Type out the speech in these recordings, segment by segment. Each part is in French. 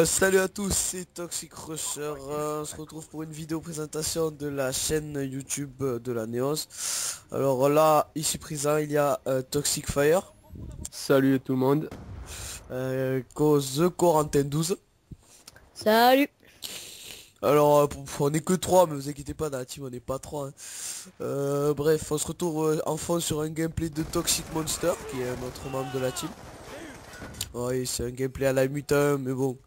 Salut à tous, c'est Toxic Rusher. On se retrouve pour une vidéo présentation de la chaîne YouTube de la Neos. Alors là, ici présent, il y a Toxic Fire, Salut tout le monde. The Corentin 12. Salut. Alors on est que 3, mais vous inquiétez pas, dans la team on n'est pas 3. Bref, on se retrouve enfin sur un gameplay de Toxic Monster, qui est un autre membre de la team. Oui, c'est un gameplay à la mutin, mais bon.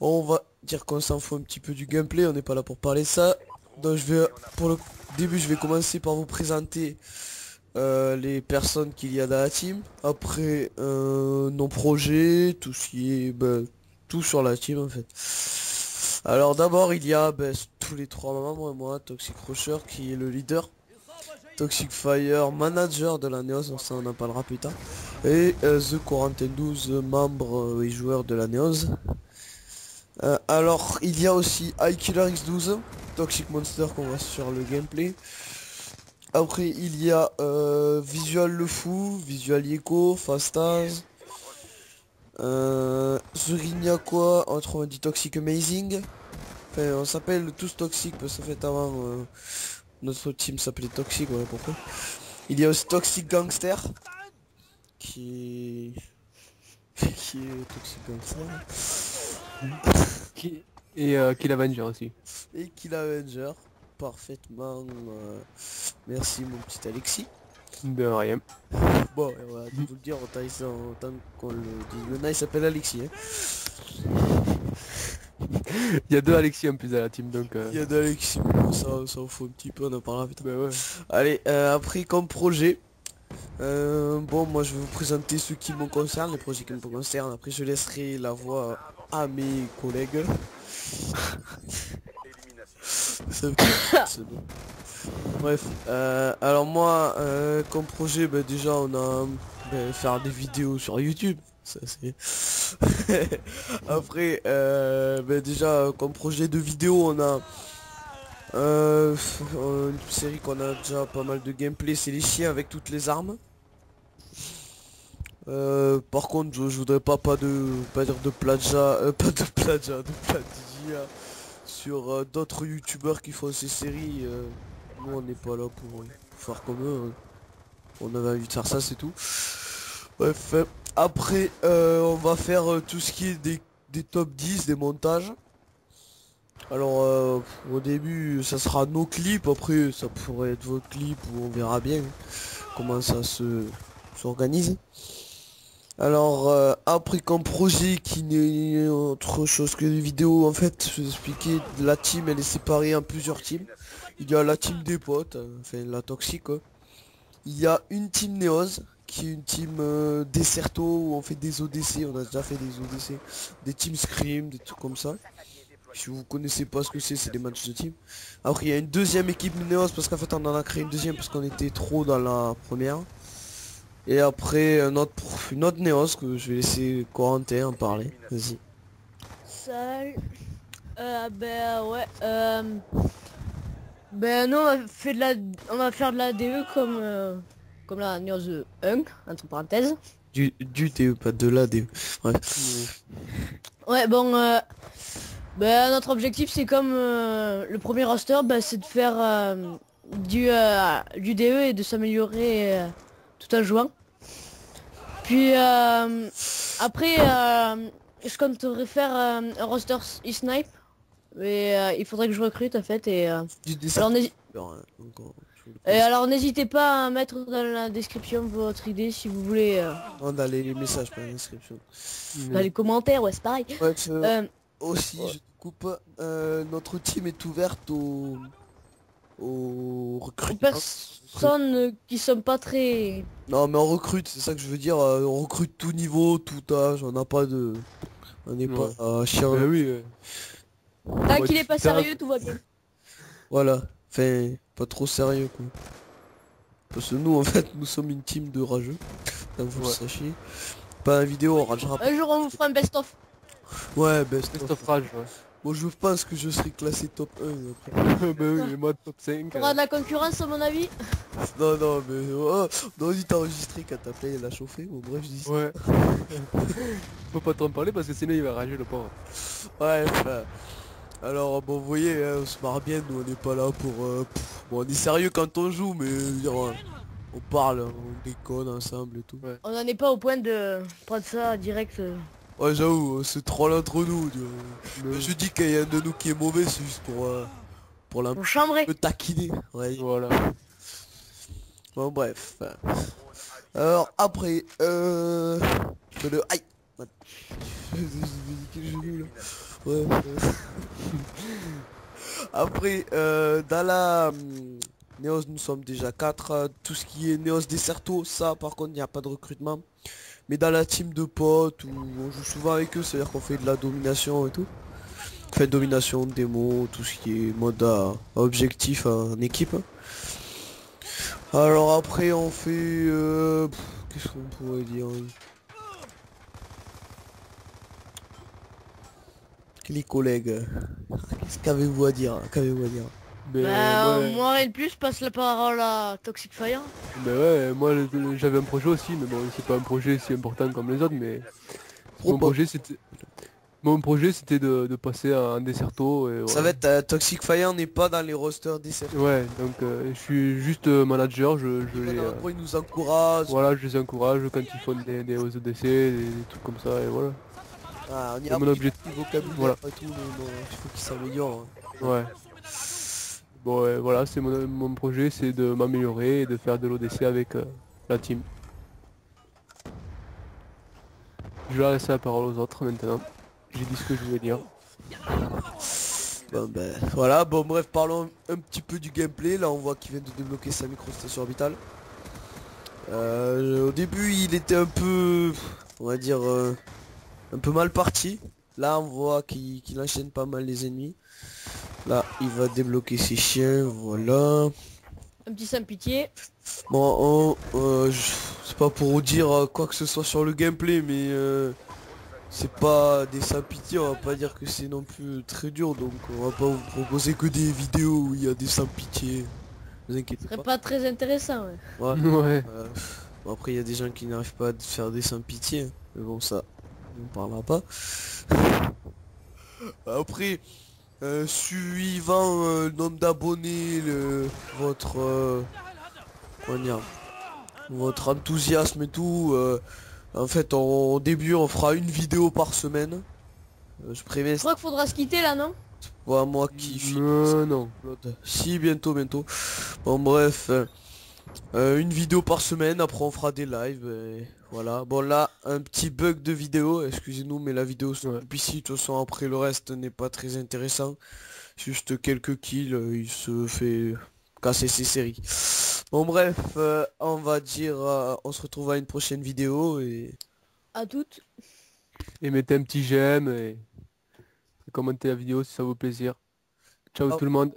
On va dire qu'on s'en fout un petit peu du gameplay, on n'est pas là pour parler de ça. Donc pour le début, je vais commencer par vous présenter les personnes qu'il y a dans la team. Après, nos projets, tout ce qui est, tout sur la team en fait. Alors d'abord, il y a tous les trois membres, moi, Toxic Rusher qui est le leader. Toxic Fire, manager de la Neos, ça on en parlera plus tard. Et The Corentin 12, membre et joueur de la Neos. Alors il y a aussi iKiller X12, Toxic Monster qu'on voit sur le gameplay. Après il y a Visual le Fou, Visual Yeko, Fastaz, The quoi, autrement dit Toxic Amazing. Enfin on s'appelle tous Toxic parce qu'en fait avant notre team s'appelait Toxic, voilà pourquoi. Il y a aussi Toxic Gangster qui qui est Toxic Gangster. Kill Avenger aussi. Et Kill Avenger, parfaitement. Merci mon petit Alexis. De rien. Bon, on va tout le dire autant qu'on le dit. Maintenant il s'appelle Alexis. Hein. Il y a deux Alexis en plus à la team donc... Il y a d'Alexis, mais ça en fout un petit peu, on en parlera vite. Bah ouais. Allez, après comme projet, bon moi je vais vous présenter ceux qui me concernent, les projets qui me concernent. Après je laisserai la voix à mes collègues. C'est bon. Bref, alors moi comme projet, déjà on a faire des vidéos sur YouTube, ça c'est. Après déjà comme projet de vidéo on a une série qu'on a déjà pas mal de gameplay, c'est les chiens avec toutes les armes. Par contre je voudrais pas dire de plagiat, pas de plagiat, de plagiat sur d'autres youtubeurs qui font ces séries. Nous on n'est pas là pour faire comme eux, hein. On avait envie de faire ça, c'est tout. Bref, après on va faire tout ce qui est des top 10, des montages. Alors au début ça sera nos clips, après ça pourrait être vos clips ou on verra bien comment ça s'organise. Alors après comme projet qui n'est autre chose que des vidéos, en fait je vais expliquer, la team elle est séparée en plusieurs teams. Il y a la team des potes, enfin la toxique quoi. Il y a une team Neos qui est une team Deserto où on fait des ODC, on a déjà fait des ODC, des teams Scream, des trucs comme ça. Si vous connaissez pas ce que c'est des matchs de team. Après il y a une deuxième équipe Neos parce qu'en fait on en a créé une deuxième parce qu'on était trop dans la première. Et après une autre Neos que je vais laisser Corentin en parler. Vas-y. Salut. Ouais. Nous on va faire de la DE comme la News 1 entre parenthèses. Du DE, pas de la DE. Ouais. Ouais bon notre objectif c'est comme le premier roster, c'est de faire du DE et de s'améliorer tout en jouant. Puis après je compterais faire un roster e-snipe. Mais il faudrait que je recrute en fait et alors n'hésitez pas à mettre dans la description votre idée si vous voulez. Non, dans les messages, pas la description. Dans les commentaires, ouais c'est pareil. Ouais, aussi je te coupe, notre team est ouverte aux recrutements. Personnes qui sont pas très... Non mais on recrute, c'est ça que je veux dire, on recrute tout niveau, tout âge, on n'a pas de... On n'est pas chien. Bah oui. Tant qu'il est pas sérieux, tout va bien. Voilà, enfin, pas trop sérieux quoi. Parce que nous en fait, nous sommes une team de rageux, donc vous le sachiez. Pas la vidéo, on ragera pas. Un jour on vous fera un best-of. Ouais, Best of rage, ouais. Bon, je pense que je serai classé top 1 après. Bah oui, moi top 5. Il y aura de la concurrence à mon avis. Non, non, mais... Oh, non, il t'a enregistré quand ta play elle a chauffé. Bon, bref, je dis ça. Ouais. Faut pas trop en parler parce que sinon il va rager le pauvre. Ouais, enfin... Alors, bon, vous voyez, hein, on se marre bien, nous, on n'est pas là pour... Bon, on est sérieux quand on joue, mais... je veux dire, on parle, on déconne ensemble et tout. Ouais. On n'en est pas au point de prendre ça direct. Ouais, j'avoue, c'est troll entre nous. Mais Je dis qu'il y a un de nous qui est mauvais, c'est juste pour Pour chambrer. le taquiner. Ouais. voilà. Bon, bref. Alors, après, Aïe. J'ai niqué le genou, là. Ouais, Après, dans la... Neos, nous sommes déjà 4. Tout ce qui est Neos Deserto, ça, par contre, il n'y a pas de recrutement. Mais dans la team de potes, où on joue souvent avec eux, c'est-à-dire qu'on fait de la domination et tout. Fait domination, démo, tout ce qui est mode à objectif en équipe. Alors après on fait... qu'est-ce qu'on pourrait dire? Les collègues, qu'est-ce qu'avez-vous à dire? Qu'avez-vous à dire? Mais Bah, ouais. moi, rien de plus, passe la parole à Toxic Fire. Mais ouais, moi j'avais un projet aussi, mais bon c'est pas un projet si important comme les autres, mais mon projet c'était de passer en Desserto et Ça voilà. va être Toxic Fire n'est pas dans les rosters des cercles. Ouais, donc je suis juste manager, je les En gros, ils nous encouragent. voilà, je les encourage quand ils font des OZDC, des trucs comme ça et voilà. Ah, on y Et a mon objectif, du vocabulaire voilà. et tout, mais bon, il faut qu'ils s'améliorent. Ouais. Bon voilà, c'est mon projet, c'est de m'améliorer et de faire de l'ODC avec la team. Je vais laisser la parole aux autres maintenant. J'ai dit ce que je voulais dire. Bon ben voilà, bon bref, parlons un petit peu du gameplay. Là on voit qu'il vient de débloquer sa micro-station orbitale. Au début il était un peu, on va dire, un peu mal parti. Là on voit qu'il enchaîne pas mal les ennemis. Là il va débloquer ses chiens, voilà. Un petit sans pitié. Bon, c'est pas pour vous dire quoi que ce soit sur le gameplay, mais c'est pas des sans pitié, on va pas dire que c'est non plus très dur, donc on va pas vous proposer que des vidéos où il y a des sans pitié. Ne vous Ce inquiétez serait pas. pas très intéressant, ouais. Ouais. Ouais. Bon, après il y a des gens qui n'arrivent pas à faire des sans pitié, hein. Mais bon ça, on ne parlera pas. Après, suivant le nombre d'abonnés, votre comment dire, votre enthousiasme et tout, en fait au début on fera une vidéo par semaine. Je préviens, Je crois qu'il faudra se quitter là, non? voilà, moi qui filme. Non. Si, bientôt. Bon bref, une vidéo par semaine, après on fera des lives, et voilà. Bon là, un petit bug de vidéo, excusez-nous, mais la vidéo se coupe ici, de toute façon après le reste n'est pas très intéressant. Juste quelques kills, il se fait casser ses séries. Bon bref, on va dire, on se retrouve à une prochaine vidéo et À toutes. Et mettez un petit j'aime et commentez la vidéo si ça vous plaisir. Ciao ciao. tout le monde.